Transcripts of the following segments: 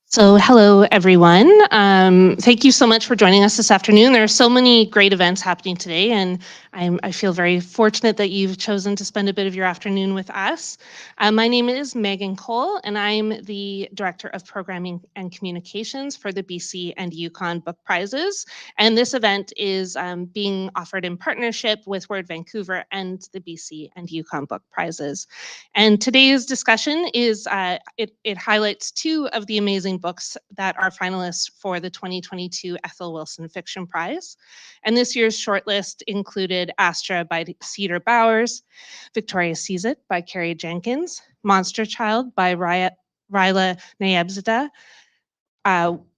So hello, everyone. Thank you so much for joining us this afternoon. There are so many great events happening today, and I feel very fortunate that you've chosen to spend a bit of your afternoon with us. My name is Megan Cole, and I'm the Director of Programming and Communications for the BC and Yukon Book Prizes. And this event is being offered in partnership with Word Vancouver and the BC and Yukon Book Prizes. And today's discussion is, it highlights two of the amazing books that are finalists for the 2022 Ethel Wilson Fiction Prize. And this year's shortlist included Astra by Cedar Bowers, Victoria Sees It by Carrie Jenkins, Monster Child by Rahela Nayebzadah,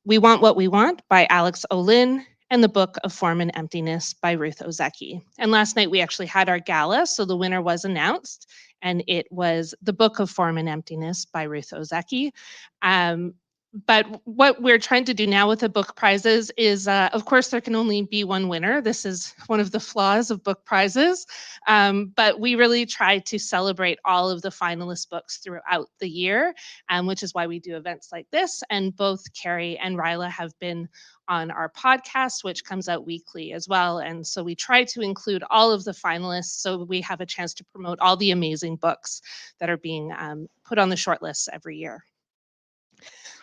We Want What We Want by Alex Olin, and The Book of Form and Emptiness by Ruth Ozeki. And last night we actually had our gala, so the winner was announced, and it was The Book of Form and Emptiness by Ruth Ozeki. But what we're trying to do now with the book prizes is, of course, there can only be one winner. This is one of the flaws of book prizes. But we really try to celebrate all of the finalist books throughout the year, which is why we do events like this. And both Carrie and Rahela have been on our podcast, which comes out weekly as well. And so we try to include all of the finalists so we have a chance to promote all the amazing books that are being put on the short lists every year.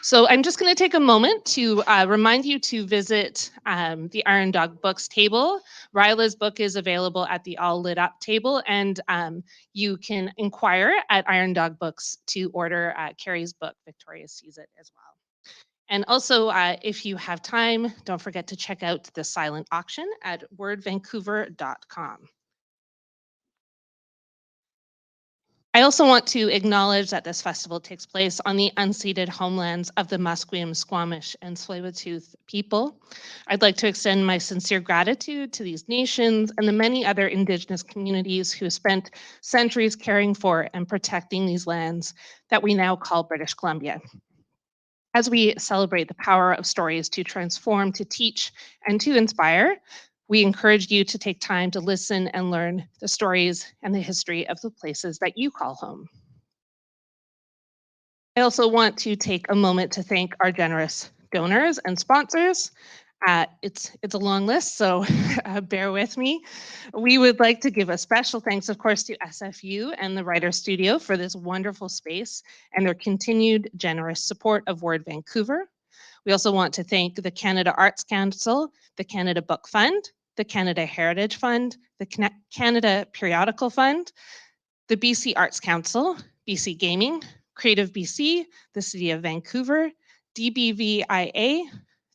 So I'm just going to take a moment to remind you to visit the Iron Dog Books table. Rahela's book is available at the All Lit Up table, and you can inquire at Iron Dog Books to order Carrie's book, Victoria Sees It, as well. And also, if you have time, don't forget to check out the silent auction at wordvancouver.com. I also want to acknowledge that this festival takes place on the unceded homelands of the Musqueam, Squamish, and Tsleil-Waututh people. I'd like to extend my sincere gratitude to these nations and the many other Indigenous communities who spent centuries caring for and protecting these lands that we now call British Columbia. As we celebrate the power of stories to transform, to teach, and to inspire, we encourage you to take time to listen and learn the stories and the history of the places that you call home. I also want to take a moment to thank our generous donors and sponsors. It's a long list, so bear with me. We would like to give a special thanks, of course, to SFU and the Writer Studio for this wonderful space and their continued generous support of Word Vancouver. We also want to thank the Canada Arts Council, the Canada Book Fund, the Canada Heritage Fund, the Canada Periodical Fund, the BC Arts Council, BC Gaming, Creative BC, the City of Vancouver, DBVIA,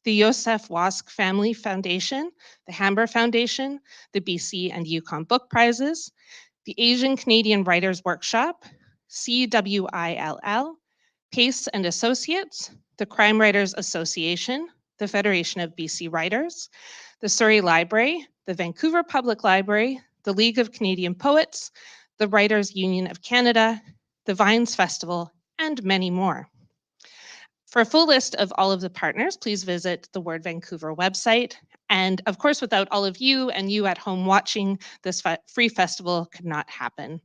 the Josef Wask Family Foundation, the Hamber Foundation, the BC and Yukon Book Prizes, the Asian Canadian Writers Workshop, CWILL, Pace and Associates, the Crime Writers Association, the Federation of BC Writers, the Surrey Library, the Vancouver Public Library, the League of Canadian Poets, the Writers Union of Canada, the Vines Festival, and many more. For a full list of all of the partners, please visit the Word Vancouver website. And of course, without all of you and you at home watching, this free festival could not happen.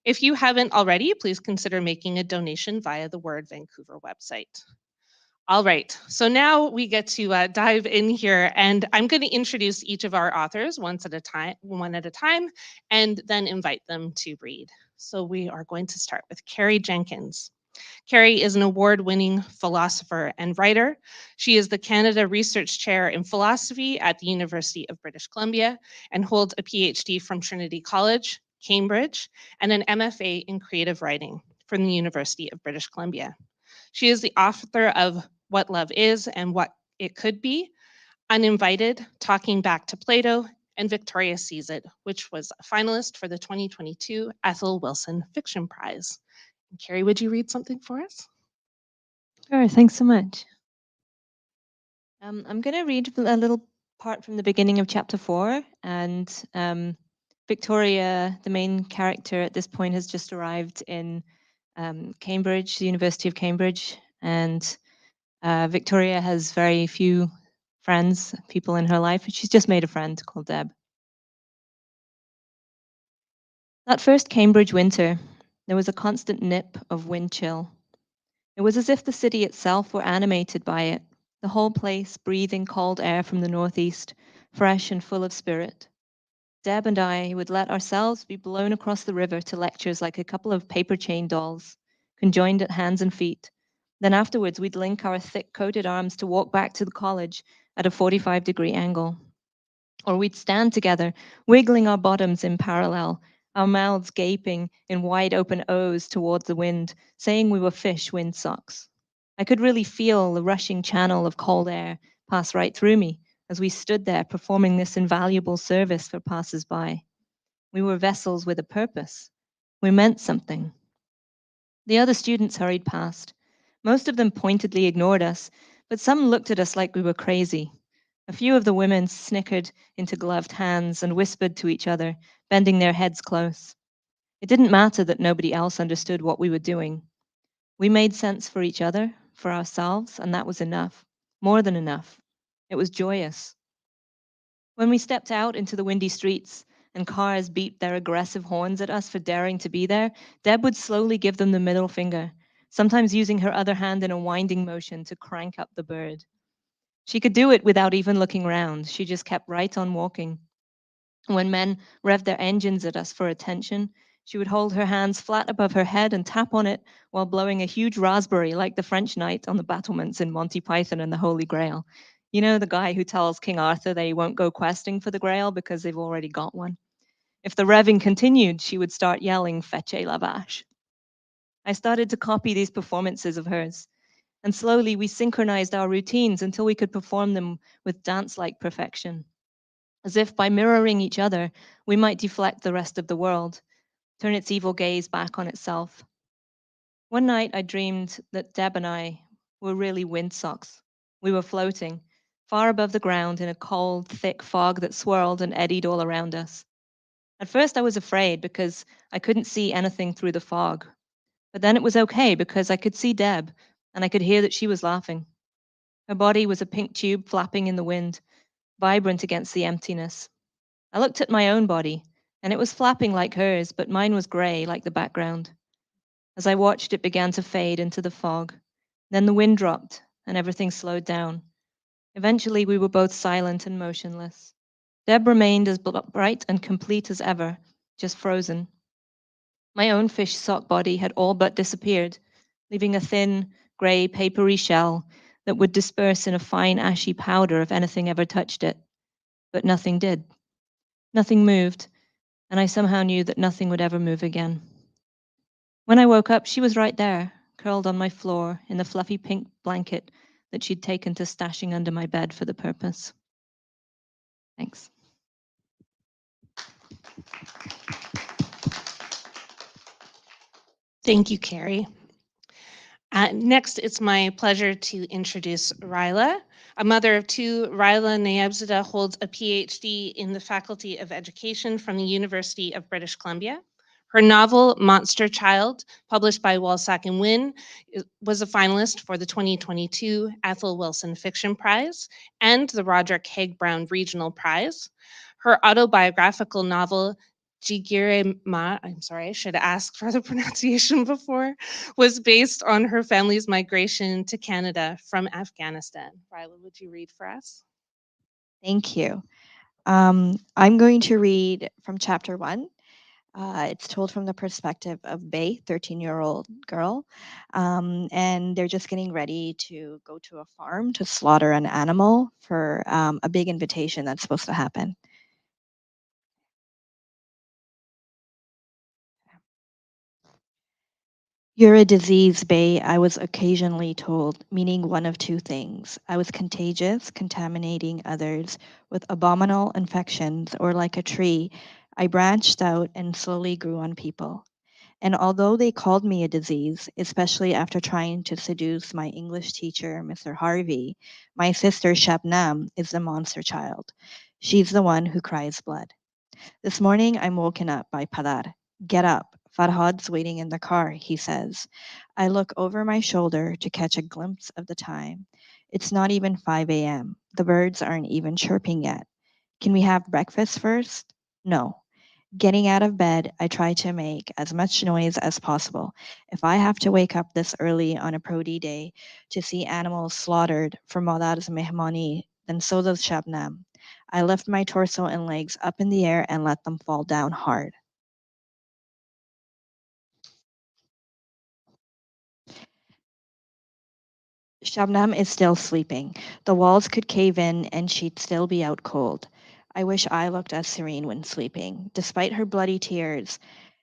If you haven't already, please consider making a donation via the Word Vancouver website. All right, so now we get to dive in here, and I'm going to introduce each of our authors one at a time, and then invite them to read. So we are going to start with Carrie Jenkins. Carrie is an award-winning philosopher and writer. She is the Canada Research Chair in Philosophy at the University of British Columbia and holds a PhD from Trinity College, Cambridge, and an MFA in Creative Writing from the University of British Columbia. She is the author of What Love Is and What It Could Be, Uninvited, Talking Back to Plato, and Victoria Sees It, which was a finalist for the 2022 Ethel Wilson Fiction Prize. Carrie, would you read something for us? Sure, thanks so much. I'm going to read a little part from the beginning of chapter 4, and Victoria, the main character at this point, has just arrived in Cambridge, the University of Cambridge, and Victoria has very few friends, people in her life, and she's just made a friend called Deb. That first Cambridge winter, there was a constant nip of wind chill. It was as if the city itself were animated by it, the whole place breathing cold air from the northeast, fresh and full of spirit. Deb and I would let ourselves be blown across the river to lectures like a couple of paper chain dolls, conjoined at hands and feet. Then afterwards, we'd link our thick coated arms to walk back to the college at a 45-degree angle. Or we'd stand together, wiggling our bottoms in parallel, our mouths gaping in wide open O's towards the wind, saying we were fish wind socks. I could really feel the rushing channel of cold air pass right through me as we stood there performing this invaluable service for passers-by. We were vessels with a purpose. We meant something. The other students hurried past. Most of them pointedly ignored us, but some looked at us like we were crazy. A few of the women snickered into gloved hands and whispered to each other, bending their heads close. It didn't matter that nobody else understood what we were doing. We made sense for each other, for ourselves, and that was enough. More than enough. It was joyous. When we stepped out into the windy streets and cars beeped their aggressive horns at us for daring to be there, Deb would slowly give them the middle finger, sometimes using her other hand in a winding motion to crank up the bird. She could do it without even looking round. She just kept right on walking. When men revved their engines at us for attention, she would hold her hands flat above her head and tap on it while blowing a huge raspberry like the French knight on the battlements in Monty Python and the Holy Grail. You know, the guy who tells King Arthur they won't go questing for the Grail because they've already got one. If the revving continued, she would start yelling, "Fetche la vache." I started to copy these performances of hers, and slowly we synchronized our routines until we could perform them with dance-like perfection. As if by mirroring each other, we might deflect the rest of the world, turn its evil gaze back on itself. One night I dreamed that Deb and I were really windsocks. We were floating, far above the ground in a cold, thick fog that swirled and eddied all around us. At first I was afraid because I couldn't see anything through the fog. But then it was okay because I could see Deb and I could hear that she was laughing. Her body was a pink tube flapping in the wind, vibrant against the emptiness. I looked at my own body, and it was flapping like hers, but mine was gray like the background. As I watched, it began to fade into the fog. Then the wind dropped, and everything slowed down. Eventually, we were both silent and motionless. Deb remained as bright and complete as ever, just frozen. My own fish sock body had all but disappeared, leaving a thin, gray, papery shell that would disperse in a fine, ashy powder if anything ever touched it. But nothing did. Nothing moved, and I somehow knew that nothing would ever move again. When I woke up, she was right there, curled on my floor in the fluffy pink blanket that she'd taken to stashing under my bed for the purpose. Thanks. Thank you, Carrie. Next, it's my pleasure to introduce Rahela. A mother of two, Rahela Nayebzadah holds a PhD in the Faculty of Education from the University of British Columbia. Her novel, Monster Child, published by Wolsak and Wynn, was a finalist for the 2022 Ethel Wilson Fiction Prize and the Roderick Haig Brown Regional Prize. Her autobiographical novel, Jigire Ma, I'm sorry, I should have asked for the pronunciation before, was based on her family's migration to Canada from Afghanistan. Rahela, would you read for us? Thank you. I'm going to read from chapter 1. It's told from the perspective of Bay, 13-year-old girl, and they're just getting ready to go to a farm to slaughter an animal for a big invitation that's supposed to happen. You're a disease, Bay, I was occasionally told, meaning one of two things. I was contagious, contaminating others with abominable infections, or like a tree, I branched out and slowly grew on people. And although they called me a disease, especially after trying to seduce my English teacher, Mr. Harvey, my sister Shabnam is the monster child. She's the one who cries blood. This morning I'm woken up by Padar. Get up. Farhad's waiting in the car, he says. I look over my shoulder to catch a glimpse of the time. It's not even 5 a.m. The birds aren't even chirping yet. Can we have breakfast first? No. Getting out of bed, I try to make as much noise as possible. If I have to wake up this early on a Prodi day to see animals slaughtered for Maudar's mehmani, then so does Shabnam. I lift my torso and legs up in the air and let them fall down hard. Shabnam is still sleeping. The walls could cave in and she'd still be out cold. I wish I looked as serene when sleeping. Despite her bloody tears,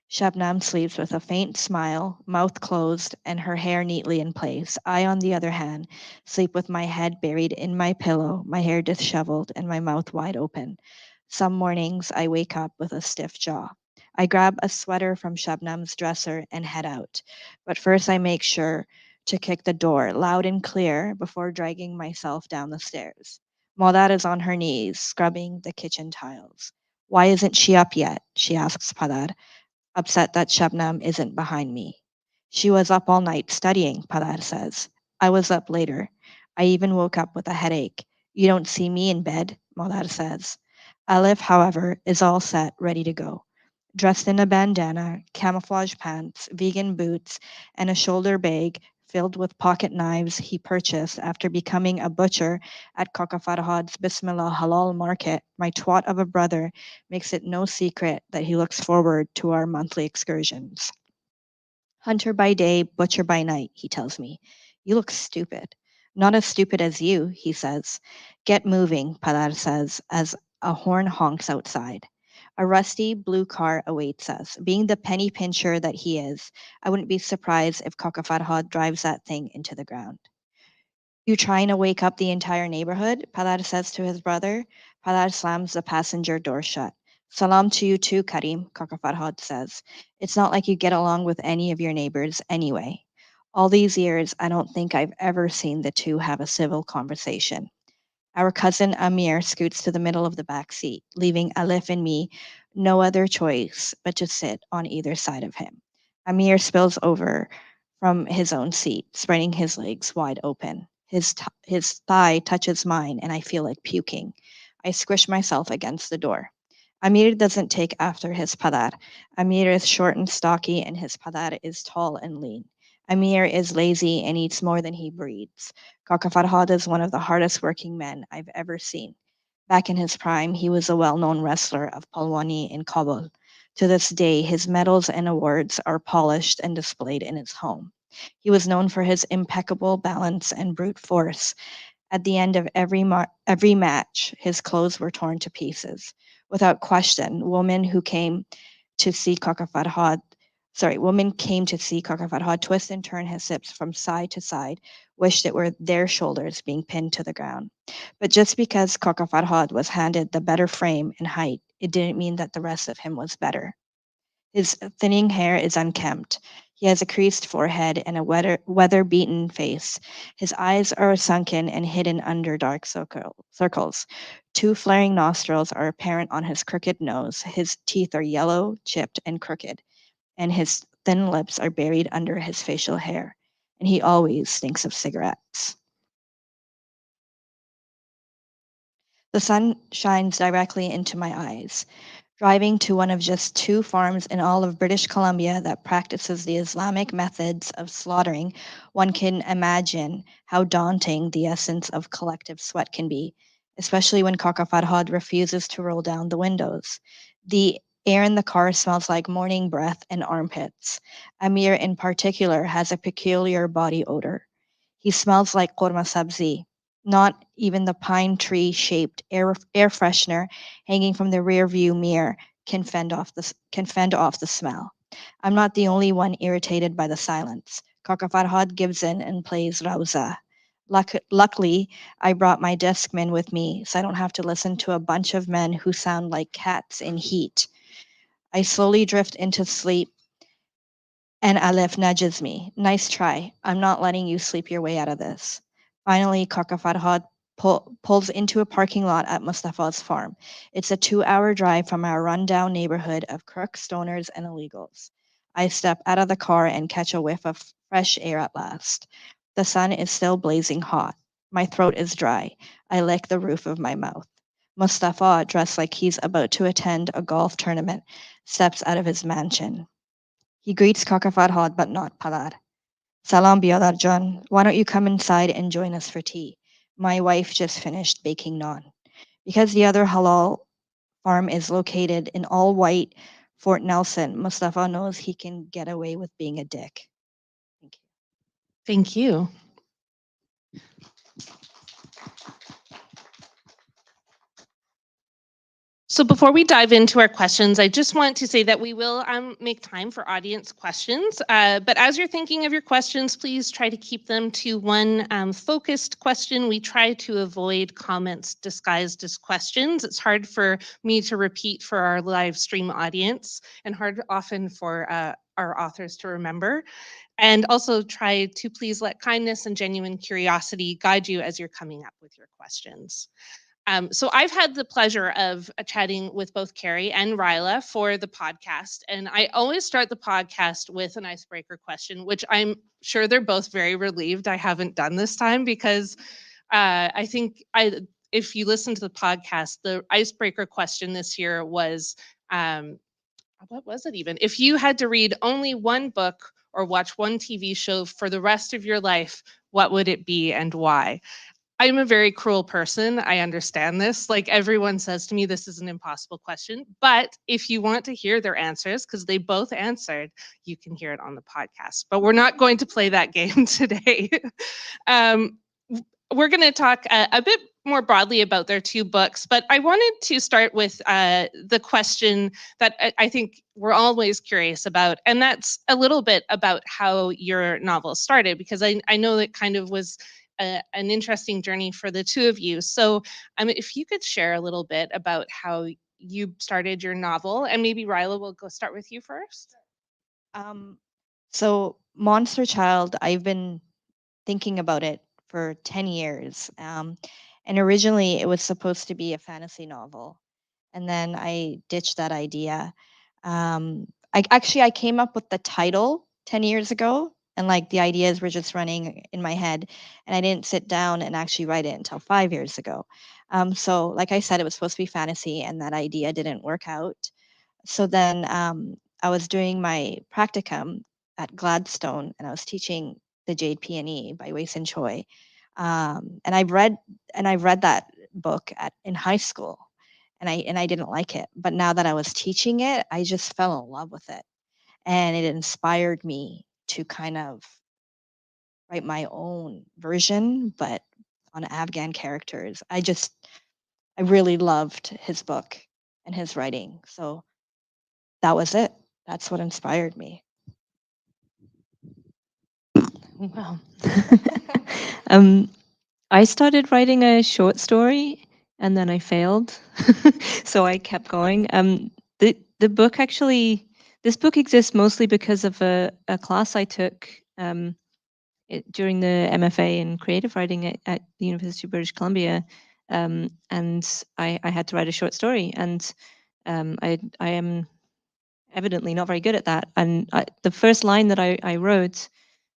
Shabnam sleeps with a faint smile, mouth closed, and her hair neatly in place. I, on the other hand, sleep with my head buried in my pillow, my hair disheveled, and my mouth wide open. Some mornings I wake up with a stiff jaw. I grab a sweater from Shabnam's dresser and head out. But first I make sure to kick the door loud and clear before dragging myself down the stairs. Maudad is on her knees, scrubbing the kitchen tiles. Why isn't she up yet? She asks Padar, upset that Shabnam isn't behind me. She was up all night studying, Padar says. I was up later. I even woke up with a headache. You don't see me in bed, Maudad says. Alif, however, is all set, ready to go. Dressed in a bandana, camouflage pants, vegan boots, and a shoulder bag filled with pocket knives he purchased after becoming a butcher at Kaka Farhad's Bismillah Halal market, my twat of a brother makes it no secret that he looks forward to our monthly excursions. Hunter by day, butcher by night, he tells me. You look stupid. Not as stupid as you, he says. Get moving, Padar says, as a horn honks outside. A rusty blue car awaits us. Being the penny pincher that he is, I wouldn't be surprised if Kaka Farhad drives that thing into the ground. You trying to wake up the entire neighborhood? Padar says to his brother. Padar slams the passenger door shut. Salam to you too, Karim, Kaka Farhad says. It's not like you get along with any of your neighbors anyway. All these years, I don't think I've ever seen the two have a civil conversation. Our cousin Amir scoots to the middle of the back seat, leaving Alif and me no other choice but to sit on either side of him. Amir spills over from his own seat, spreading his legs wide open. His thigh touches mine, and I feel like puking. I squish myself against the door. Amir doesn't take after his padar. Amir is short and stocky, and his padar is tall and lean. Amir is lazy and eats more than he breathes. Kaka Farhad is one of the hardest working men I've ever seen. Back in his prime, he was a well-known wrestler of Palwani in Kabul. To this day, his medals and awards are polished and displayed in his home. He was known for his impeccable balance and brute force. At the end of every match, his clothes were torn to pieces. Without question, women came to see Kaka Farhad twist and turn his hips from side to side, wished it were their shoulders being pinned to the ground. But just because Kaka Farhad was handed the better frame and height, it didn't mean that the rest of him was better. His thinning hair is unkempt. He has a creased forehead and a weather-beaten face. His eyes are sunken and hidden under dark circles. Two flaring nostrils are apparent on his crooked nose. His teeth are yellow, chipped, and crooked, and his thin lips are buried under his facial hair. And he always stinks of cigarettes. The sun shines directly into my eyes. Driving to one of just 2 farms in all of British Columbia that practices the Islamic methods of slaughtering, one can imagine how daunting the essence of collective sweat can be, especially when Kaka Farhad refuses to roll down the windows. The air in the car smells like morning breath and armpits. Amir in particular has a peculiar body odor. He smells like korma sabzi. Not even the pine tree shaped air freshener hanging from the rear view mirror can fend off the smell. I'm not the only one irritated by the silence. Kaka Farhad gives in and plays Rauza. Luckily, I brought my Discman with me, so I don't have to listen to a bunch of men who sound like cats in heat. I slowly drift into sleep, and Alef nudges me. Nice try. I'm not letting you sleep your way out of this. Finally, Kaka Farhad pulls into a parking lot at Mustafa's farm. It's a 2-hour drive from our rundown neighborhood of crooks, stoners, and illegals. I step out of the car and catch a whiff of fresh air at last. The sun is still blazing hot. My throat is dry. I lick the roof of my mouth. Mustafa, dressed like he's about to attend a golf tournament, steps out of his mansion. He greets Kaka Farhad but not Palar. Salam Biadar John, why don't you come inside and join us for tea? My wife just finished baking naan. Because the other halal farm is located in all white Fort Nelson, Mustafa knows he can get away with being a dick. Thank you. Thank you. So before we dive into our questions, I just want to say that we will make time for audience questions. But as you're thinking of your questions, please try to keep them to one focused question. We try to avoid comments disguised as questions. It's hard for me to repeat for our live stream audience and hard often for our authors to remember. And also try to please let kindness and genuine curiosity guide you as you're coming up with your questions. So I've had the pleasure of chatting with both Carrie and Rahela for the podcast. And I always start the podcast with an icebreaker question, which I'm sure they're both very relieved I haven't done this time because I think if you listen to the podcast, the icebreaker question this year was, what was it even? If you had to read only one book or watch one TV show for the rest of your life, what would it be and why? I'm a very cruel person. I understand this. Like everyone says to me, this is an impossible question. But if you want to hear their answers, because they both answered, you can hear it on the podcast. But we're not going to play that game today. We're going to talk a bit more broadly about their two books, but I wanted to start with the question that I think we're always curious about, and that's a little bit about how your novel started, because I know that kind of was an interesting journey for the two of you. So if you could share a little bit about how you started your novel, and maybe Rahela, will go start with you first. So Monster Child, I've been thinking about it for 10 years. And originally it was supposed to be a fantasy novel. And then I ditched that idea. I came up with the title 10 years ago, and like the ideas were just running in my head, and I didn't sit down and actually write it until 5 years ago. So like I said, it was supposed to be fantasy, and that idea didn't work out. So then I was doing my practicum at Gladstone, and I was teaching the Jade Peony by Wei Sin Choi. And I read that book in high school, and I didn't like it. But now that I was teaching it, I just fell in love with it, and it inspired me to kind of write my own version, but on Afghan characters. I really loved his book and his writing. So that was it. That's what inspired me. Wow. I started writing a short story and then I failed. So I kept going. The book actually, this book exists mostly because of a class I took during the MFA in creative writing at the University of British Columbia. And I had to write a short story, and I am evidently not very good at that. And the first line that I wrote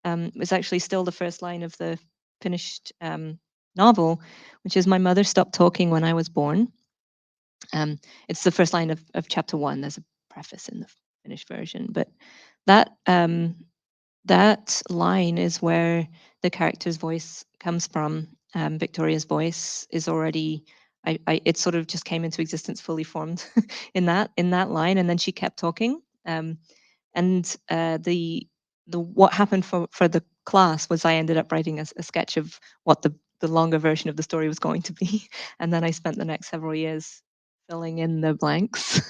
was actually still the first line of the finished novel, which is, "My mother stopped talking when I was born." It's the first line of chapter 1. There's a preface in the finished version, but that that line is where the character's voice comes from. Victoria's voice is already, it sort of just came into existence fully formed in that line, and then she kept talking. And the what happened for the class was I ended up writing a sketch of what the longer version of the story was going to be, and then I spent the next several years filling in the blanks.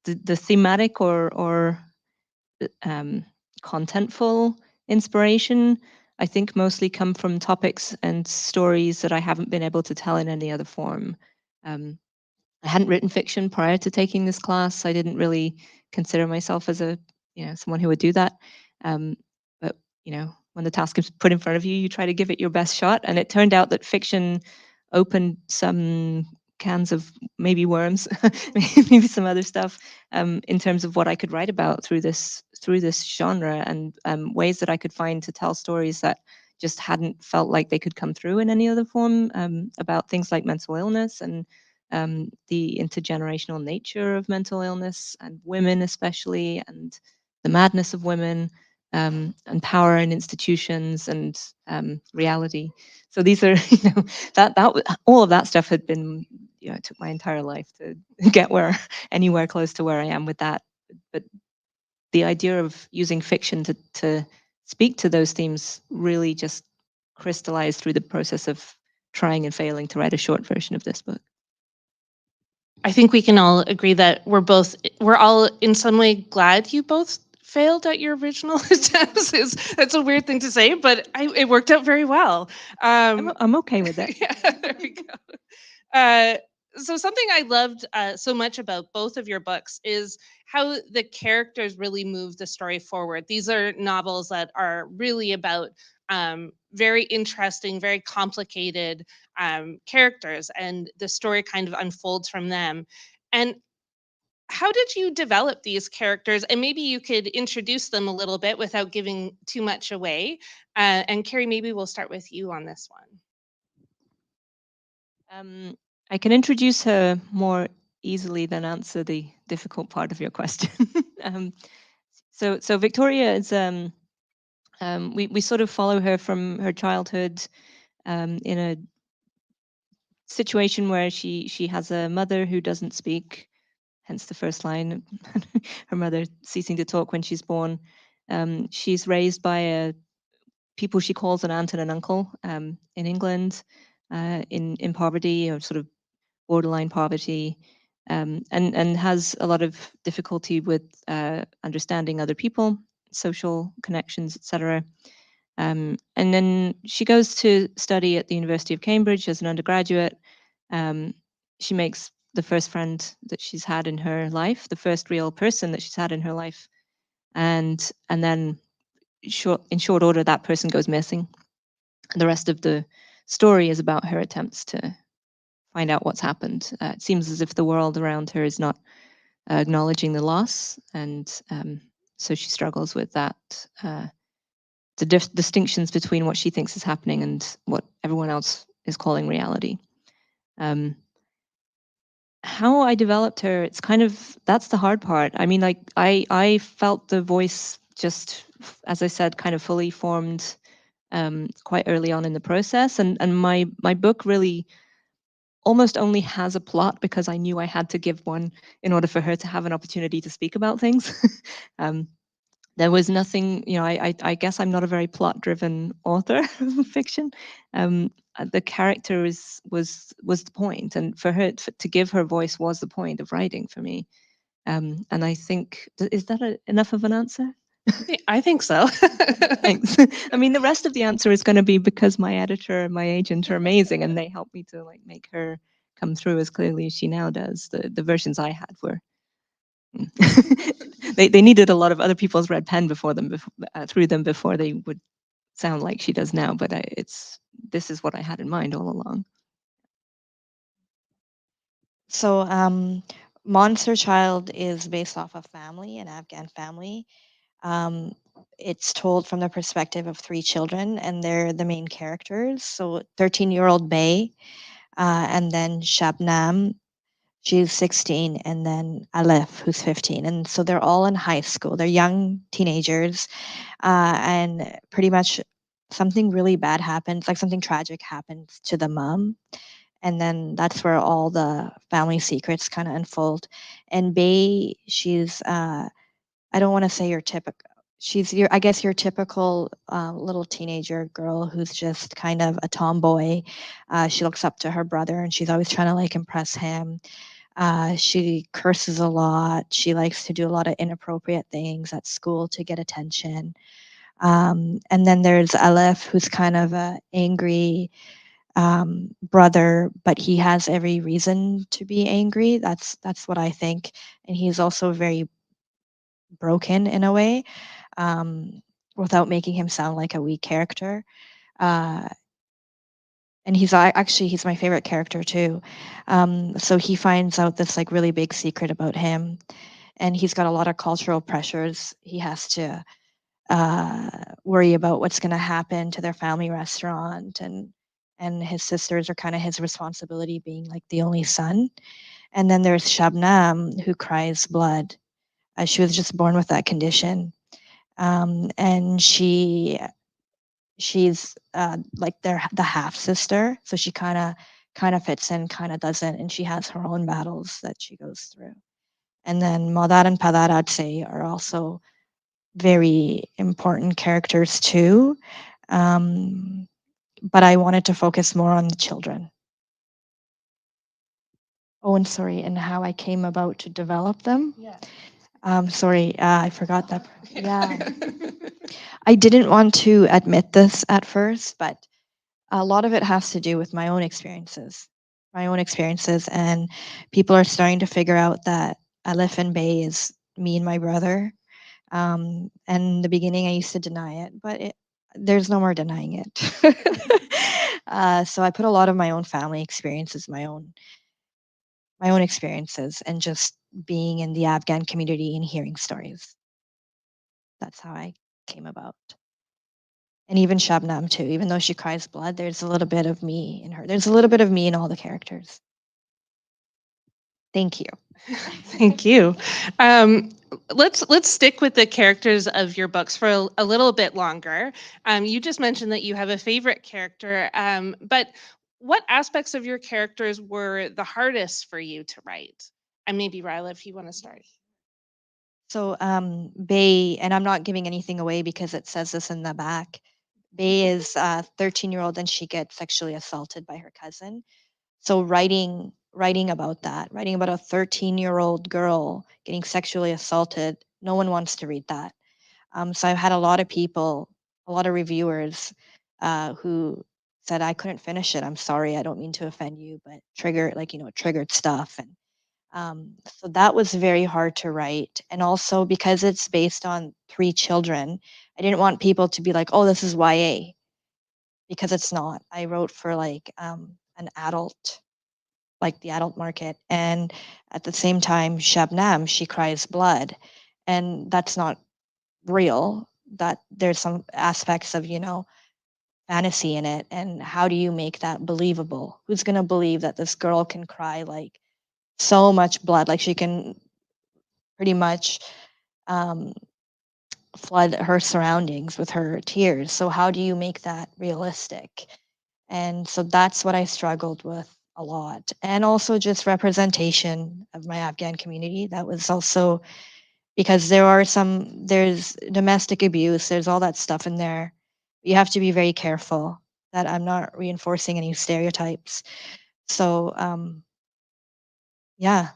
The thematic or contentful inspiration, I think, mostly come from topics and stories that I haven't been able to tell in any other form. I hadn't written fiction prior to taking this class. I didn't really consider myself as someone who would do that. But when the task is put in front of you, you try to give it your best shot. And it turned out that fiction opened some cans of maybe worms, maybe some other stuff, in terms of what I could write about through this genre, and ways that I could find to tell stories that just hadn't felt like they could come through in any other form, about things like mental illness and the intergenerational nature of mental illness and women especially, and the madness of women, and power and institutions and reality. So these are, all of that stuff had been, it took my entire life to get anywhere close to where I am with that. But the idea of using fiction to speak to those themes really just crystallized through the process of trying and failing to write a short version of this book. I think we can all agree that we're all in some way glad you both failed at your original attempts. That's a weird thing to say, but it worked out very well. I'm okay with that. Yeah, there we go. So something I loved so much about both of your books is how the characters really move the story forward. These are novels that are really about very interesting, very complicated characters, and the story kind of unfolds from them. And how did you develop these characters? And maybe you could introduce them a little bit without giving too much away. And Carrie, maybe we'll start with you on this one. I can introduce her more easily than answer the difficult part of your question. So Victoria is, we sort of follow her from her childhood, in a situation where she has a mother who doesn't speak, hence the first line, her mother ceasing to talk when she's born. She's raised by people she calls an aunt and an uncle, in England, in poverty, or sort of borderline poverty, and has a lot of difficulty with understanding other people, social connections, etc. And then she goes to study at the University of Cambridge as an undergraduate. She makes the first friend that she's had in her life, the first real person that she's had in her life, and then in short order, that person goes missing. And the rest of the story is about her attempts to find out what's happened. It seems as if the world around her is not acknowledging the loss, and so she struggles with that. The distinctions between what she thinks is happening and what everyone else is calling reality. How I developed her, it's kind of, that's the hard part. I mean, like I felt the voice just, as I said, kind of fully formed quite early on in the process, and my book really almost only has a plot because I knew I had to give one in order for her to have an opportunity to speak about things. There was nothing, I guess I'm not a very plot-driven author of fiction. The character was the point, and for her to give her voice was the point of writing for me. And I think, is that enough of an answer? I think so. Thanks. I mean, the rest of the answer is going to be because my editor and my agent are amazing, and they helped me to make her come through as clearly as she now does. The versions I had were they needed a lot of other people's red pen through them before they would sound like she does now. But this is what I had in mind all along. So, Monster Child is based off a family, an Afghan family. It's told from the perspective of 3 children, and they're the main characters. So 13-year-old Bay, and then Shabnam, she's 16, and then Aleph, who's 15. And so they're all in high school. They're young teenagers, and pretty much something really bad happens, like something tragic happens to the mom. And then that's where all the family secrets kind of unfold. And Bay, she's, I don't want to say your typical, I guess your typical little teenager girl who's just kind of a tomboy. She looks up to her brother and she's always trying to impress him. She curses a lot. She likes to do a lot of inappropriate things at school to get attention. And then there's Aleph, who's kind of a angry brother, but he has every reason to be angry. That's what I think. And he's also very broken in a way, without making him sound like a weak character. And he's my favorite character too. So he finds out this really big secret about him, and he's got a lot of cultural pressures he has to worry about what's going to happen to their family restaurant, and his sisters are kind of his responsibility, being like the only son. And then there's Shabnam, who cries blood. She was just born with that condition, and she's like the half sister, so she kind of fits in, kind of doesn't, and she has her own battles that she goes through. And then Madar and Padar, I'd say, are also very important characters too. But I wanted to focus more on the children. Oh, and sorry, and how I came about to develop them. Yeah. Sorry, I forgot that. Yeah. I didn't want to admit this at first, but a lot of it has to do with my own experiences. And people are starting to figure out that Aleph and Bay is me and my brother. And in the beginning, I used to deny it, but there's no more denying it. So I put a lot of my own family experiences, my own experiences, and just being in the Afghan community and hearing stories. That's how I came about. And even Shabnam too, even though she cries blood, there's a little bit of me in her. There's a little bit of me in all the characters. Thank you. Thank you. Let's stick with the characters of your books for a little bit longer. You just mentioned that you have a favorite character, but what aspects of your characters were the hardest for you to write? And maybe Rahela, if you want to start. So Bay, and I'm not giving anything away because it says this in the back. Bay is a 13-year-old and she gets sexually assaulted by her cousin. So writing about that, writing about a 13-year-old girl getting sexually assaulted, no one wants to read that. So I've had a lot of people, a lot of reviewers who said, I couldn't finish it. I'm sorry, I don't mean to offend you, but triggered stuff. And so that was very hard to write. And also because it's based on 3 children, I didn't want people to be like, oh, this is YA, because it's not. I wrote for like an adult, like the adult market. And at the same time, Shabnam, she cries blood. And that's not real. That there's some aspects of, fantasy in it. And how do you make that believable? Who's going to believe that this girl can cry like so much blood? Like she can pretty much flood her surroundings with her tears. So how do you make that realistic? And so that's what I struggled with a lot. And also just representation of my Afghan community. That was also because there's domestic abuse, there's all that stuff in there. You have to be very careful that I'm not reinforcing any stereotypes. So yeah,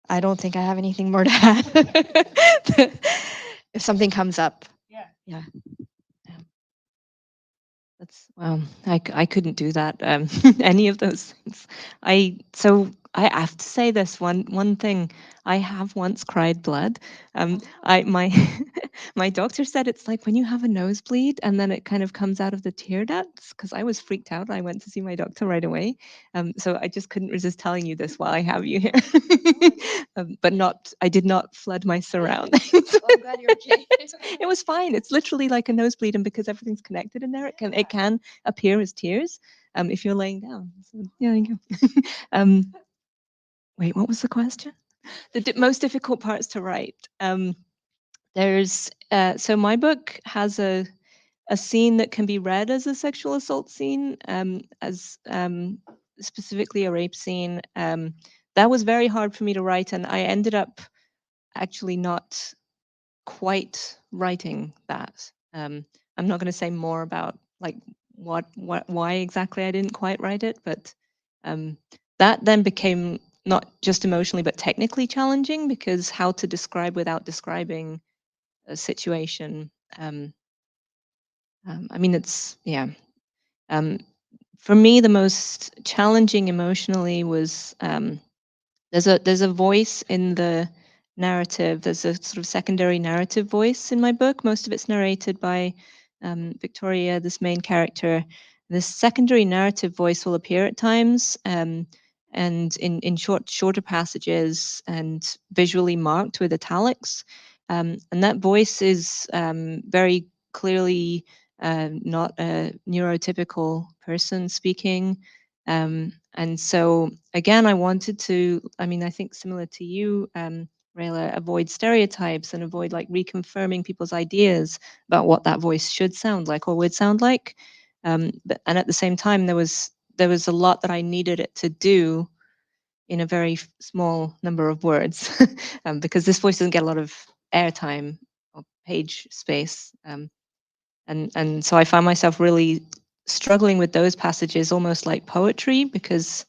I don't think I have anything more to add. If something comes up. Yeah. That's I couldn't do that. Any of those things. I have to say this one thing. I have once cried blood. I my my doctor said it's like when you have a nosebleed and then it kind of comes out of the tear ducts, because I was freaked out. I went to see my doctor right away. So I just couldn't resist telling you this while I have you here. But I did not flood my surroundings. I'm glad you're okay. It was fine. It's literally like a nosebleed, and because everything's connected in there, it can appear as tears if you're laying down. So, yeah, there you go. Wait, what was the question? The most difficult parts to write. There's so my book has a scene that can be read as a sexual assault scene, as specifically a rape scene. That was very hard for me to write, and I ended up actually not quite writing that. I'm not going to say more about like why exactly I didn't quite write it, but that then became not just emotionally but technically challenging, because how to describe without describing a situation. I mean, it's for me the most challenging emotionally was there's a voice in the narrative. There's a sort of secondary narrative voice in my book. Most of it's narrated by Victoria, this main character. This secondary narrative voice will appear at times, and in shorter passages and visually marked with italics. and that voice is very clearly not a neurotypical person speaking. And so again, I wanted to, I mean, I think similar to you, Rahela, avoid stereotypes and avoid like reconfirming people's ideas about what that voice should sound like or would sound like. And at the same time, there was a lot that I needed it to do in a very small number of words, because this voice doesn't get a lot of airtime or page space. And so I found myself really struggling with those passages, almost like poetry, because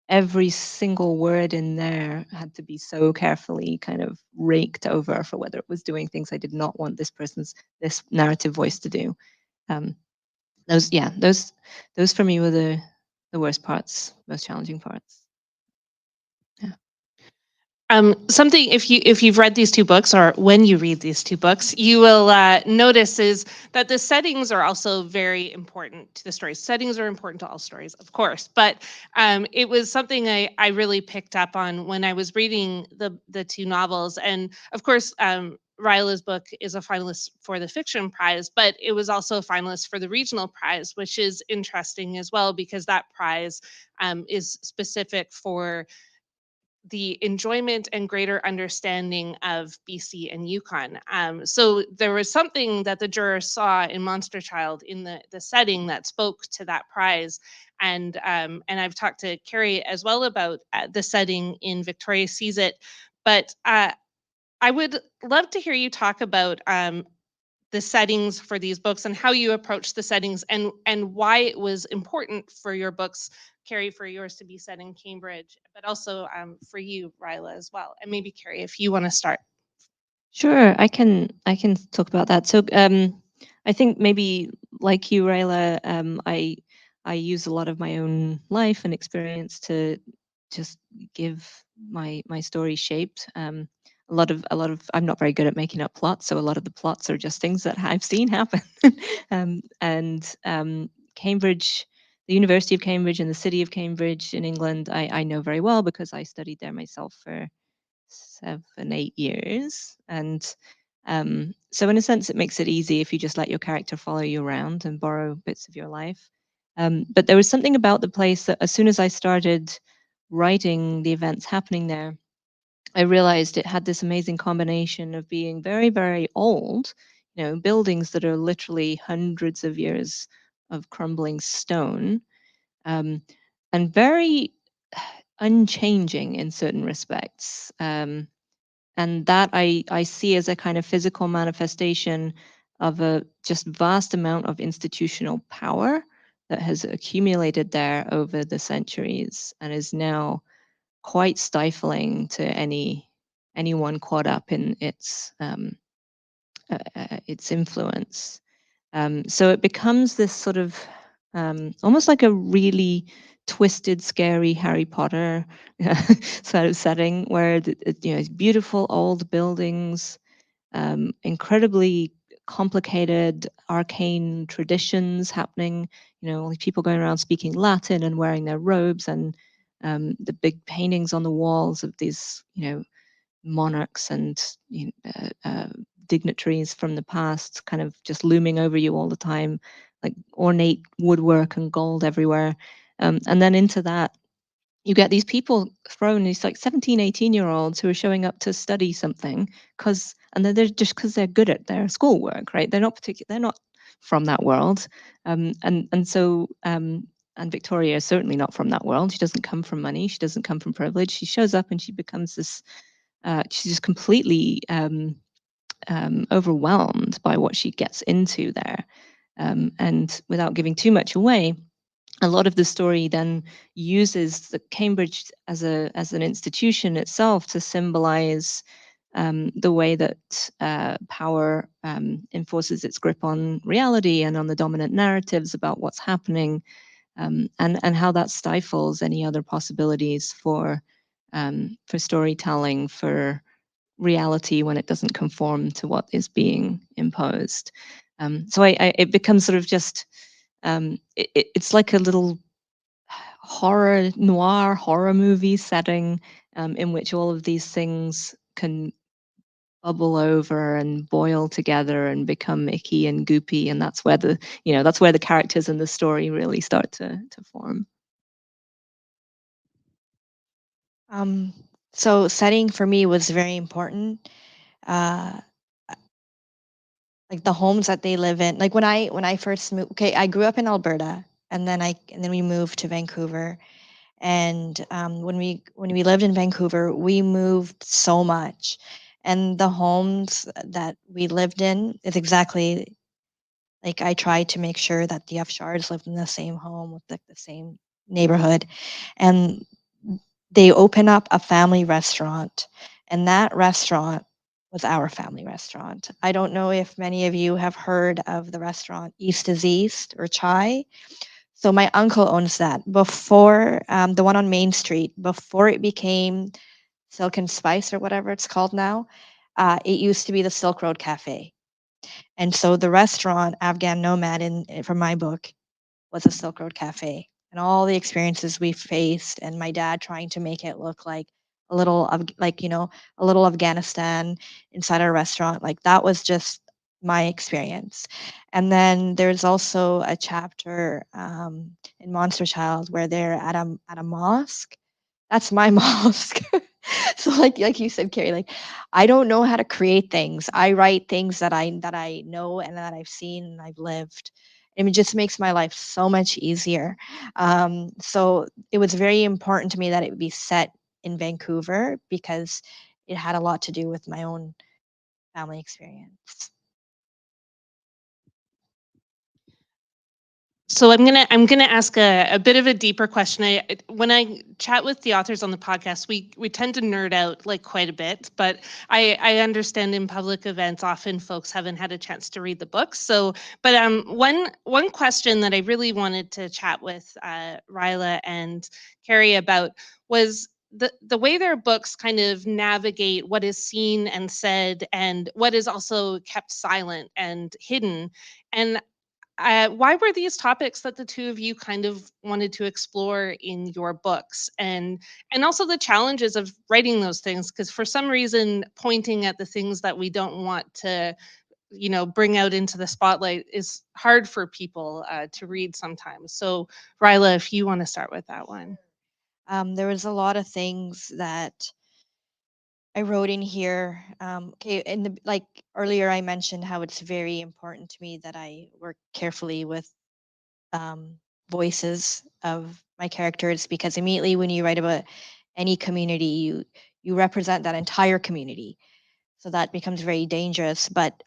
every single word in there had to be so carefully kind of raked over for whether it was doing things I did not want this narrative voice to do. Those for me were the worst parts, most challenging parts. Something, if you've read these two books, or when you read these two books, you will notice is that the settings are also very important to the stories. Settings are important to all stories, of course, but it was something I really picked up on when I was reading the two novels. And of course, Rahela's book is a finalist for the fiction prize, but it was also a finalist for the regional prize, which is interesting as well, because that prize is specific for the enjoyment and greater understanding of BC and Yukon. So there was something that the jurors saw in Monster Child in the setting that spoke to that prize. And I've talked to Carrie as well about the setting in Victoria Sees It. But I would love to hear you talk about the settings for these books and how you approach the settings, and why it was important for your books, Carrie, for yours to be set in Cambridge, but also for you, Rahela, as well. And maybe Carrie, if you want to start. Sure, I can talk about that. So I think maybe like you, Rahela, I use a lot of my own life and experience to just give my story shape. A lot of I'm not very good at making up plots, so a lot of the plots are just things that I've seen happen. Cambridge, the University of Cambridge and the city of Cambridge in England, I know very well because I studied there myself for 7, 8 years. And so in a sense, it makes it easy if you just let your character follow you around and borrow bits of your life. But there was something about the place that as soon as I started writing the events happening there, I realized it had this amazing combination of being very, very old, buildings that are literally hundreds of years of crumbling stone, and very unchanging in certain respects. And that I see as a kind of physical manifestation of a just vast amount of institutional power that has accumulated there over the centuries and is now quite stifling to anyone caught up in its influence. So it becomes this sort of almost like a really twisted, scary Harry Potter sort of setting where it's beautiful old buildings, incredibly complicated, arcane traditions happening. Like people going around speaking Latin and wearing their robes, and the big paintings on the walls of these, monarchs and dignitaries from the past kind of just looming over you all the time, like ornate woodwork and gold everywhere. And then into that, you get these people thrown, these like 17, 18-year-olds who are showing up to study something and they're just because they're good at their schoolwork, right? They're not from that world. And Victoria is certainly not from that world. She doesn't come from money. She doesn't come from privilege. She shows up and she becomes this, she's just completely overwhelmed by what she gets into there. And without giving too much away, a lot of the story then uses the Cambridge as an institution itself to symbolize the way that power enforces its grip on reality and on the dominant narratives about what's happening, and how that stifles any other possibilities for storytelling, for reality when it doesn't conform to what is being imposed. So it becomes sort of just it's like a little horror movie setting in which all of these things can bubble over and boil together and become icky and goopy, and that's where the characters in the story really start to form. So setting for me was very important. Like the homes that they live in. Like when I first moved, okay, I grew up in Alberta, and then we moved to Vancouver. And when we lived in Vancouver, we moved so much, and the homes that we lived in is exactly like I tried to make sure that the Afshars lived in the same home with the same neighborhood, and they open up a family restaurant, and that restaurant was our family restaurant. I don't know if many of you have heard of the restaurant East is East or Chai. So my uncle owns that. Before the one on Main Street, before it became Silk and Spice or whatever it's called now, it used to be the Silk Road Cafe. And so the restaurant Afghan Nomad from my book was a Silk Road Cafe, and all the experiences we faced, and my dad trying to make it look like a little of like a little Afghanistan inside our restaurant. Like that was just my experience. And then there's also a chapter in Monster Child where they're at a mosque. That's my mosque. So like you said, Carrie, like I don't know how to create things. I write things that I know and that I've seen and I've lived. And it just makes my life so much easier. So it was very important to me that it be set in Vancouver because it had a lot to do with my own family experience. So I'm gonna ask a bit of a deeper question. When I chat with the authors on the podcast, we tend to nerd out like quite a bit, but I understand in public events often folks haven't had a chance to read the books. So, but one question that I really wanted to chat with Rahela and Carrie about was the way their books kind of navigate what is seen and said and what is also kept silent and hidden. And why were these topics that the two of you kind of wanted to explore in your books, and also the challenges of writing those things? Because for some reason, pointing at the things that we don't want to, bring out into the spotlight is hard for people to read sometimes. So, Ryla, if you want to start with that one. There was a lot of things that I wrote in here. Okay, in the like earlier, I mentioned how it's very important to me that I work carefully with voices of my characters, because immediately when you write about any community, you represent that entire community, so that becomes very dangerous. But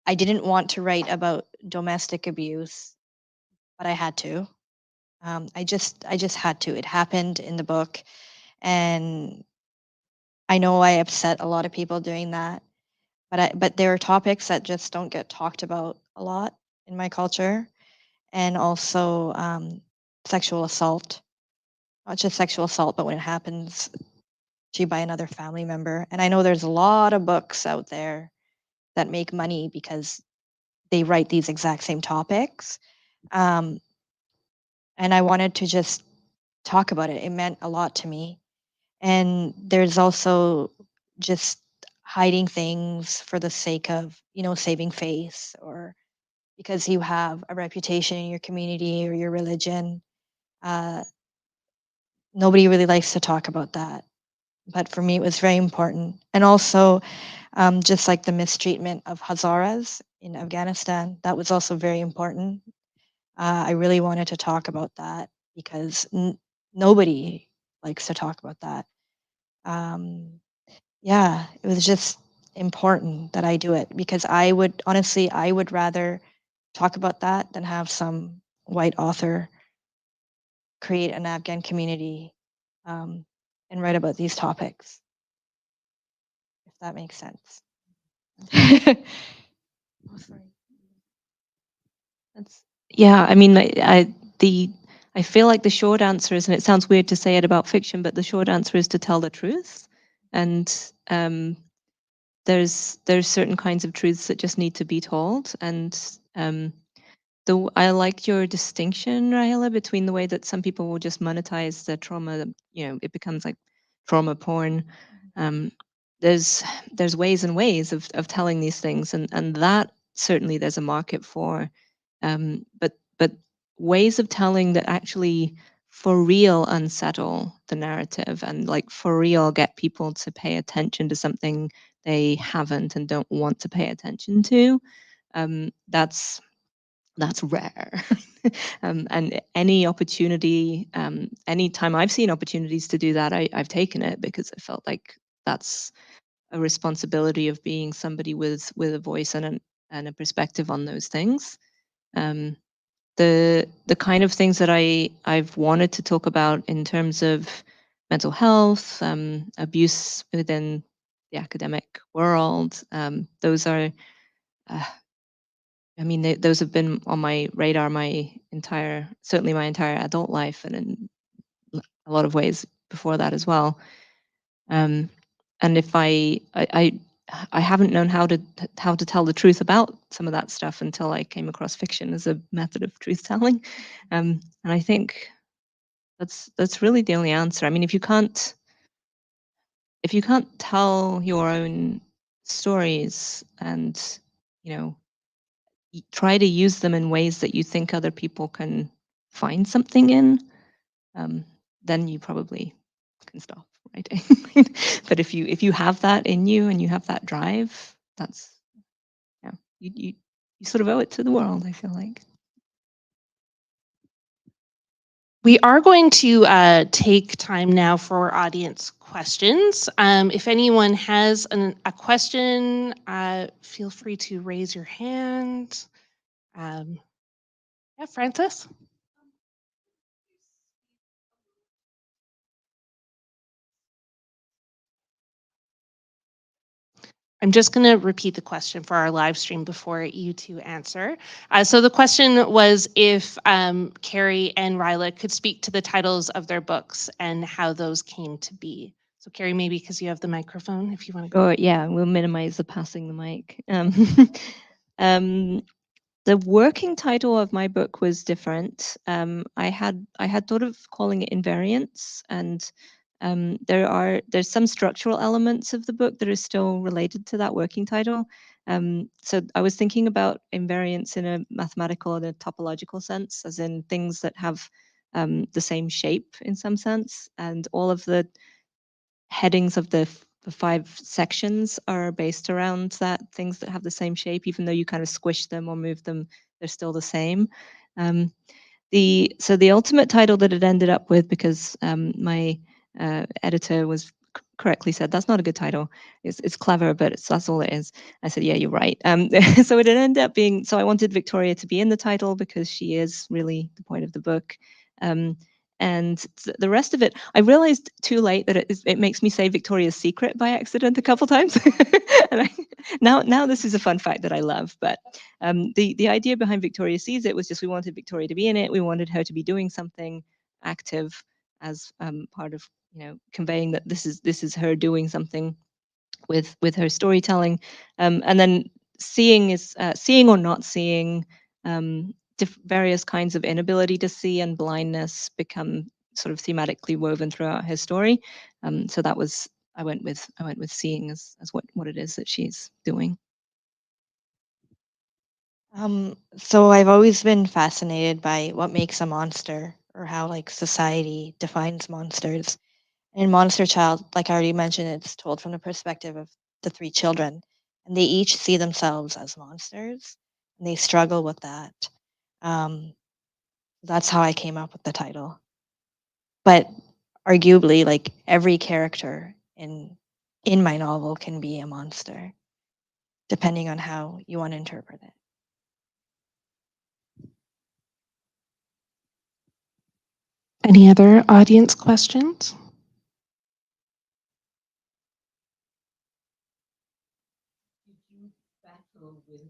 I didn't want to write about domestic abuse, but I had to. I just had to. It happened in the book, and I know I upset a lot of people doing that. But there are topics that just don't get talked about a lot in my culture, and also sexual assault. Not just sexual assault, but when it happens to you by another family member. And I know there's a lot of books out there that make money because they write these exact same topics. Um, and I wanted to just talk about it. It meant a lot to me. And there's also just hiding things for the sake of, saving face, or because you have a reputation in your community or your religion. Uh, Nobody really likes to talk about that. But for me, it was very important. And also, just like the mistreatment of Hazaras in Afghanistan, that was also very important. I really wanted to talk about that because nobody likes to talk about that. Yeah, it was just important that I do it, because I would rather talk about that than have some white author create an Afghan community um, and write about these topics, if that makes sense. Oh, sorry. Yeah, I mean, I feel like the short answer is, and it sounds weird to say it about fiction, but the short answer is to tell the truth. And there's certain kinds of truths that just need to be told. And I like your distinction, Rahela, between the way that some people will just monetize the trauma. It becomes like trauma porn. there's ways and ways of telling these things, and that certainly there's a market for, but ways of telling that actually for real unsettle the narrative and like for real get people to pay attention to something they haven't and don't want to pay attention to. That's rare. And any opportunity, any time I've seen opportunities to do that, I've taken it, because I felt like that's a responsibility of being somebody with a voice and a perspective on those things. The kind of things that I've wanted to talk about in terms of mental health, abuse within the academic world, those are, I mean, those have been on my radar certainly my entire adult life, and in a lot of ways before that as well. And if I haven't known how to tell the truth about some of that stuff until I came across fiction as a method of truth telling. And I think that's really the only answer. I mean, if you can't tell your own stories and, you know, try to use them in ways that you think other people can find something in, then you probably can stop writing. But if you have that in you and you have that drive, that's, yeah, you sort of owe it to the world, I feel like. We are going to take time now for audience questions. If anyone has a question, feel free to raise your hand. Yeah, Francis? I'm just going to repeat the question for our live stream before you two answer. So the question was if Carrie and Rahela could speak to the titles of their books and how those came to be. So Carrie, maybe because you have the microphone, if you want to go. Oh yeah, we'll minimize the passing the mic. The working title of my book was different. I had thought of calling it Invariants, and there's some structural elements of the book that are still related to that working title. So I was thinking about invariants in a mathematical and a topological sense, as in things that have the same shape in some sense, and all of the headings of the 5 sections are based around that, things that have the same shape, even though you kind of squish them or move them, they're still the same. So the ultimate title that it ended up with, because my editor was correctly said, that's not a good title. It's clever, but that's all it is. I said, yeah, you're right. So it ended up being, so I wanted Victoria to be in the title because she is really the point of the book. And the rest of it, I realized too late that it makes me say Victoria's Secret by accident a couple times. And now this is a fun fact that I love. But the idea behind Victoria Sees It was just we wanted Victoria to be in it. We wanted her to be doing something active as part of, you know, conveying that this is her doing something with her storytelling. And then seeing is seeing or not seeing. Various kinds of inability to see and blindness become sort of thematically woven throughout her story. So that was, I went with seeing as what it is that she's doing. So I've always been fascinated by what makes a monster, or how like society defines monsters. In Monster Child, like I already mentioned, it's told from the perspective of the 3 children, and they each see themselves as monsters, and they struggle with that. That's how I came up with the title. But arguably, like every character in my novel can be a monster, depending on how you want to interpret it. Any other audience questions? Did you battle with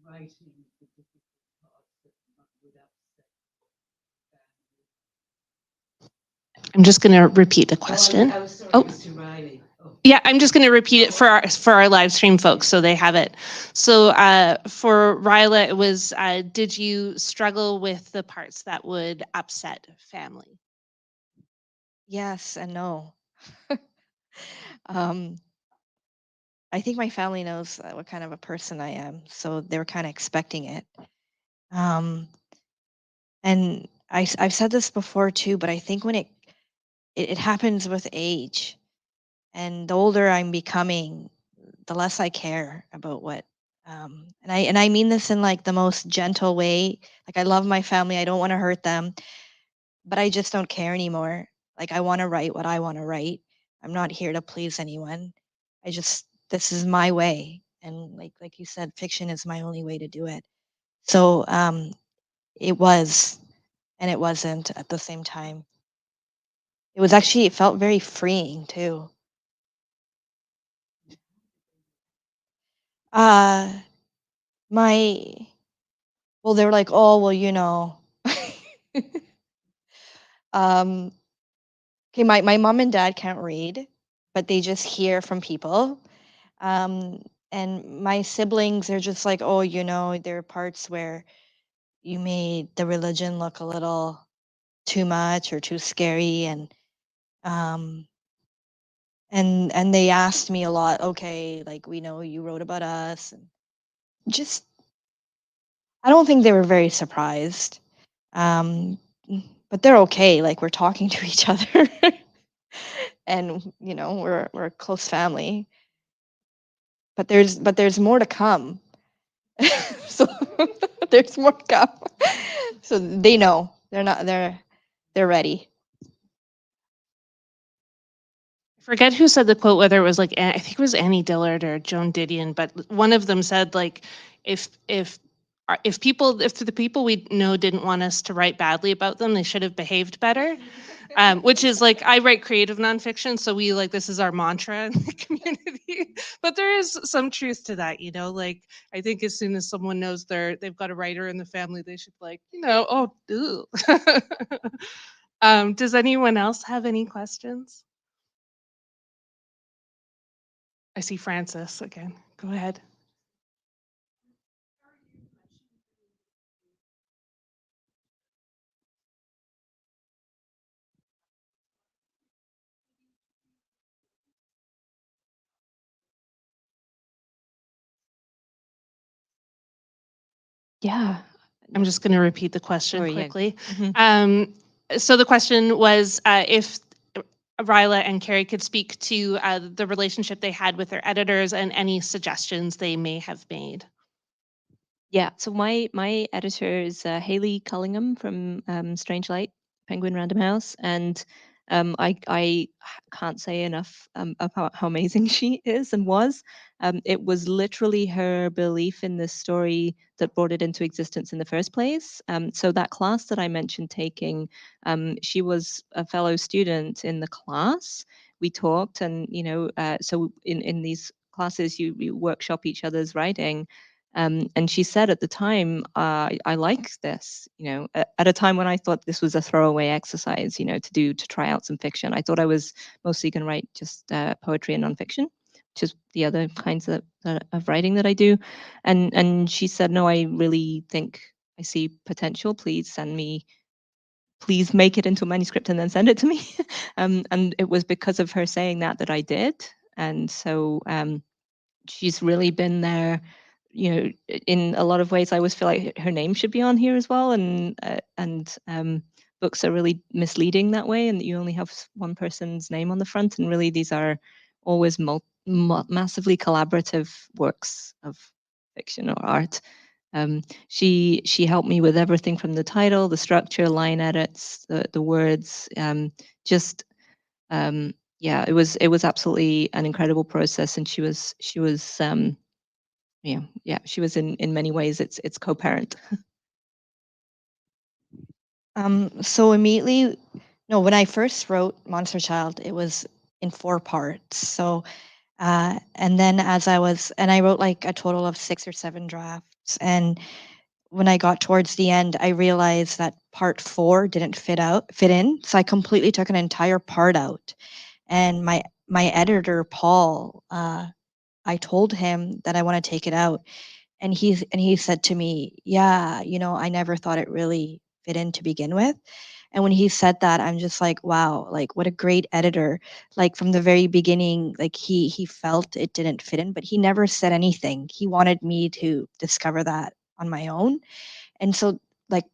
writing the difficult parts that would upset family? I'm just going to repeat the question. I was sorry, Oh. Mr. Riley. Oh. Yeah, I'm just going to repeat it for our live stream folks so they have it. So for Rahela, it was, did you struggle with the parts that would upset family? Yes and no. um, I think my family knows what kind of a person I am, so they were kind of expecting it. And I've said this before too, but I think when it happens with age, and the older I'm becoming, the less I care about what. And I mean this in like the most gentle way. Like I love my family, I don't want to hurt them, but I just don't care anymore. Like I want to write what I want to write. I'm not here to please anyone. This is my way, and like you said, fiction is my only way to do it. So it was, and it wasn't at the same time. It felt very freeing too. Uh, my, well, they were like, oh, well, you know. Okay, my mom and dad can't read, but they just hear from people. And my siblings are just like, oh, you know, there are parts where you made the religion look a little too much or too scary, um and they asked me a lot, okay, like we know you wrote about us, and just I don't think they were very surprised. Um but they're okay, like we're talking to each other. And you know, we're a close family. But there's more to come. So there's more to come. So they know. They're ready. I forget who said the quote, whether it was like, I think it was Annie Dillard or Joan Didion, but one of them said like, if the people we know didn't want us to write badly about them, they should have behaved better. Which is like, I write creative nonfiction, so we like, this is our mantra in the community. But there is some truth to that, you know. Like, I think as soon as someone knows they've got a writer in the family, they should like, you know, oh, ew. Does anyone else have any questions? I see Francis again. Go ahead. Yeah. I'm just going to repeat the question Sorry, yeah. quickly. Mhm. So the question was if Rahela and Carrie could speak to the relationship they had with their editors and any suggestions they may have made. Yeah, so my editor is Hayley Cullingham from Strange Light, Penguin Random House, and I can't say enough about how amazing she is and was. It was literally her belief in this story that brought it into existence in the first place. So that class that I mentioned taking, she was a fellow student in the class. We talked, and you know, so in these classes, you workshop each other's writing. And she said at the time, I like this, you know, at a time when I thought this was a throwaway exercise, you know, to try out some fiction. I thought I was mostly going to write just poetry and nonfiction, which is the other kinds of writing that I do. And she said, no, I really think I see potential. Please make it into a manuscript and then send it to me. And it was because of her saying that I did. And so she's really been there, you know, in a lot of ways. I always feel like her name should be on here as well, and books are really misleading that way, and you only have one person's name on the front, and really these are always massively collaborative works of fiction or art. She helped me with everything from the title, the structure, line edits, the words, just yeah, it was absolutely an incredible process, and she was yeah, she was in many ways it's co-parent. So immediately, no, when I first wrote Monster Child, it was in 4 parts. So, and then I wrote like a total of 6 or 7 drafts. And when I got towards the end, I realized that part 4 didn't fit in. So I completely took an entire part out. And my editor, Paul, I told him that I want to take it out. And he said to me, yeah, you know, I never thought it really fit in to begin with. And when he said that, I'm just like, wow, like what a great editor. Like from the very beginning, like he felt it didn't fit in, but he never said anything. He wanted me to discover that on my own. And so like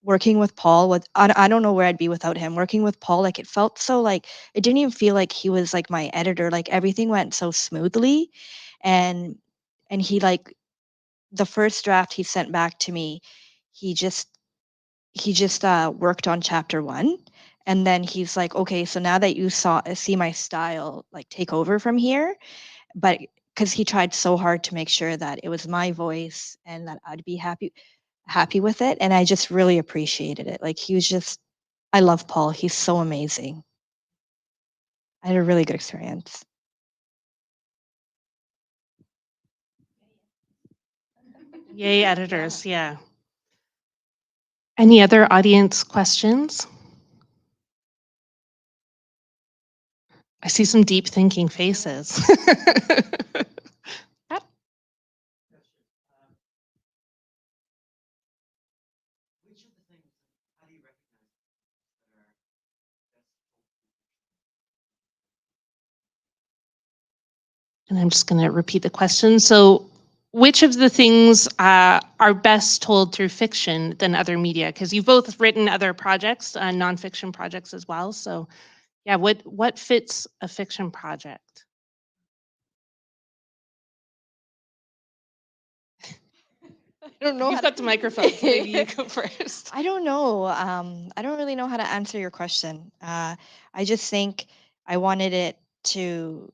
working with Paul with I don't know where I'd be without him. Working with Paul, like it felt so like it didn't even feel like he was like my editor. Like everything went so smoothly. And he like the first draft he sent back to me, he just worked on chapter 1, and then he's like, okay, so now that you see my style like take over from here, but because he tried so hard to make sure that it was my voice and that I'd be happy with it, and I just really appreciated it. Like he was just, I love Paul. He's so amazing. I had a really good experience. Yay, editors. Yeah. Any other audience questions? I see some deep thinking faces. Which of the things, how do you recognize that are best told through fiction? And I'm just going to repeat the question. So, which of the things are best told through fiction than other media? Because you've both written other projects, nonfiction projects as well. So, yeah, what fits a fiction project? I don't know. You've got the microphone, so maybe you go first. I don't know. I don't really know how to answer your question. I just think I wanted it to.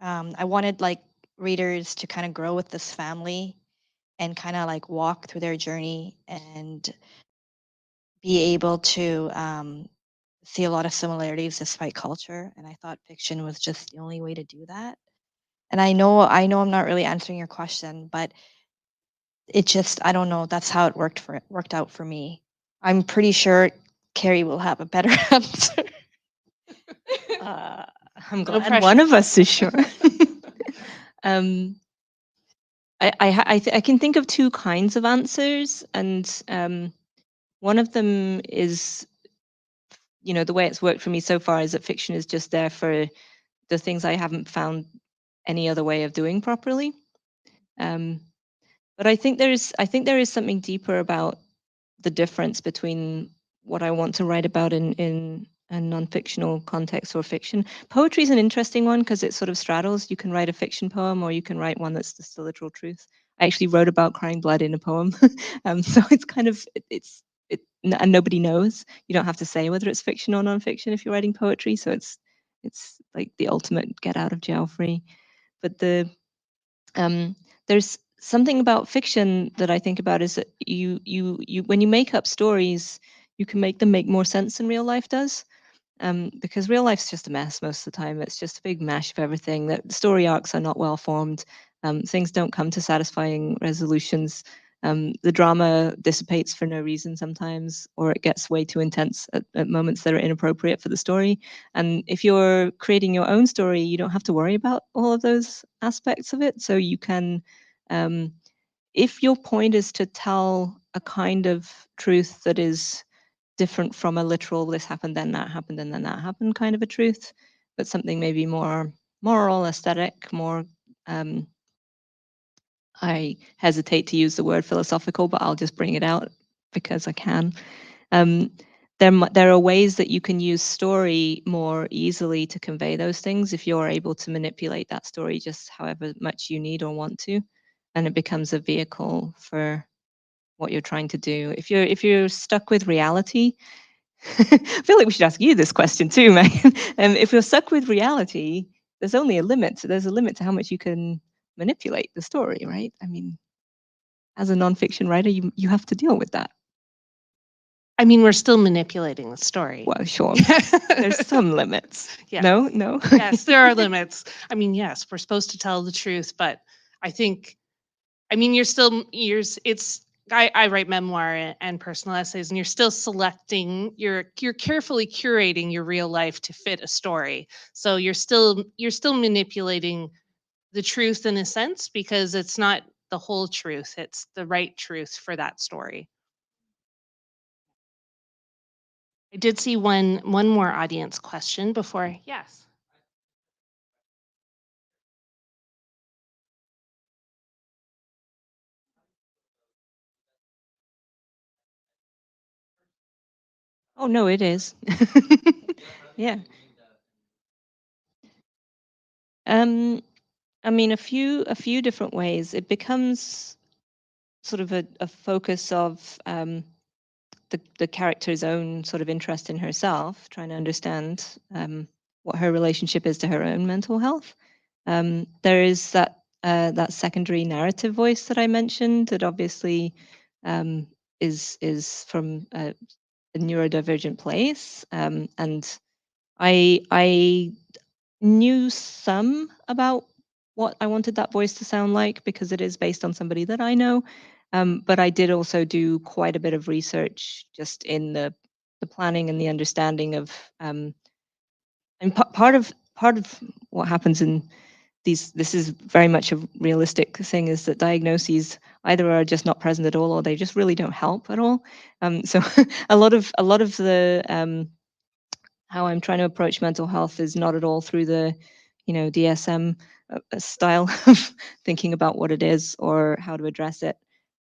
I wanted like readers to kind of grow with this family and kind of like walk through their journey and be able to see a lot of similarities despite culture. And I thought fiction was just the only way to do that. And I know I'm not really answering your question, but it just, I don't know. That's how it worked out for me. I'm pretty sure Carrie will have a better answer. I'm No glad one pressure. of us is sure. I can think of two kinds of answers, and one of them is, the way it's worked for me so far is that fiction is just there for the things I haven't found any other way of doing properly. But I think there is something deeper about the difference between what I want to write about in a non-fictional context or fiction. Poetry is an interesting one because it sort of straddles. You can write a fiction poem or you can write one that's just the literal truth. I actually wrote about crying blood in a poem. So it's kind of, and nobody knows. You don't have to say whether it's fiction or non-fiction if you're writing poetry. So it's like the ultimate get out of jail free. But there's something about fiction that I think about is that you when you make up stories, you can make them make more sense than real life does. Because real life's just a mess most of the time. It's just a big mash of everything. That story arcs are not well formed. Things don't come to satisfying resolutions. The drama dissipates for no reason sometimes, or it gets way too intense at moments that are inappropriate for the story. And if you're creating your own story, you don't have to worry about all of those aspects of it. So you can, if your point is to tell a kind of truth that is different from a literal this happened, then that happened, and then that happened kind of a truth, but something maybe more moral, aesthetic, more I hesitate to use the word philosophical, but I'll just bring it out because I can. There are ways that you can use story more easily to convey those things if you're able to manipulate that story just however much you need or want to, and it becomes a vehicle for what you're trying to do. If you're stuck with reality, I feel like we should ask you this question too, Megan. If you're stuck with reality, there's only a limit. There's a limit to how much you can manipulate the story, right? I mean, as a nonfiction writer, you have to deal with that. I mean, we're still manipulating the story. Well, sure. There's some limits. Yeah. No. Yes, there are limits. I mean, yes, we're supposed to tell the truth, but I think, I mean, I write memoir and personal essays, and you're still selecting, you're carefully curating your real life to fit a story. So you're still manipulating the truth in a sense, because it's not the whole truth, it's the right truth for that story. I did see one more audience question before. Yes. Oh no, it is. Yeah. I mean, a few different ways. It becomes sort of a focus of the character's own sort of interest in herself, trying to understand what her relationship is to her own mental health. There is that secondary narrative voice that I mentioned that obviously is from a neurodivergent place, and I knew some about what I wanted that voice to sound like because it is based on somebody that I know. But I did also do quite a bit of research just in the planning and the understanding of and part of what happens in these, this is very much a realistic thing, is that diagnoses either are just not present at all or they just really don't help at all. So a lot of the how I'm trying to approach mental health is not at all through the, DSM style of thinking about what it is or how to address it.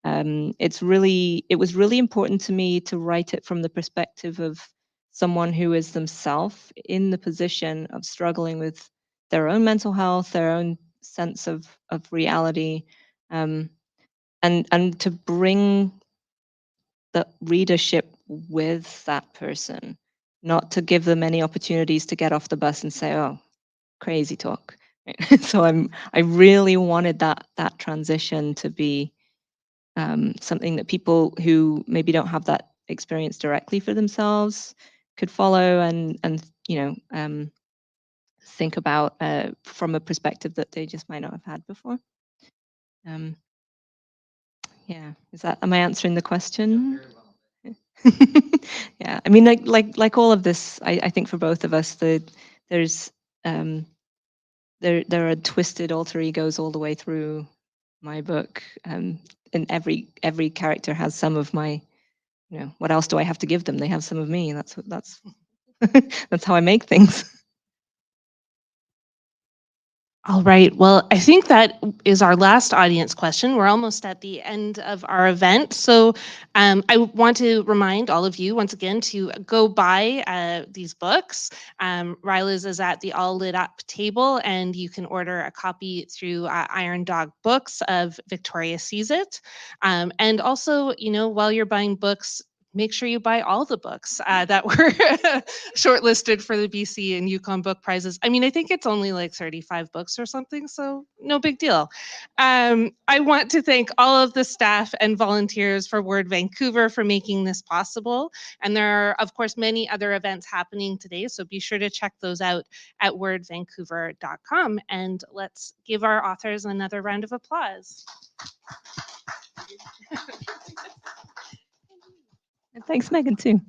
It was really important to me to write it from the perspective of someone who is themselves in the position of struggling with their own mental health, their own sense of reality, and to bring the readership with that person, not to give them any opportunities to get off the bus and say, "Oh, crazy talk." So I really wanted that transition to be something that people who maybe don't have that experience directly for themselves could follow and think about from a perspective that they just might not have had before. Yeah, am I answering the question? Yeah, I mean, like all of this, I think for both of us, there's there are twisted alter egos all the way through my book, and every character has some of my, what else do I have to give them? They have some of me. That's that's how I make things. All right. Well, I think that is our last audience question. We're almost at the end of our event. So I want to remind all of you once again to go buy these books. Rahela's is at the All Lit Up table, and you can order a copy through Iron Dog Books of Victoria Sees It. And also, while you're buying books, make sure you buy all the books that were shortlisted for the BC and Yukon book prizes. I mean, I think it's only like 35 books or something, so no big deal. I want to thank all of the staff and volunteers for Word Vancouver for making this possible. And there are, of course, many other events happening today, so be sure to check those out at wordvancouver.com. And let's give our authors another round of applause. Thanks, Megan, too.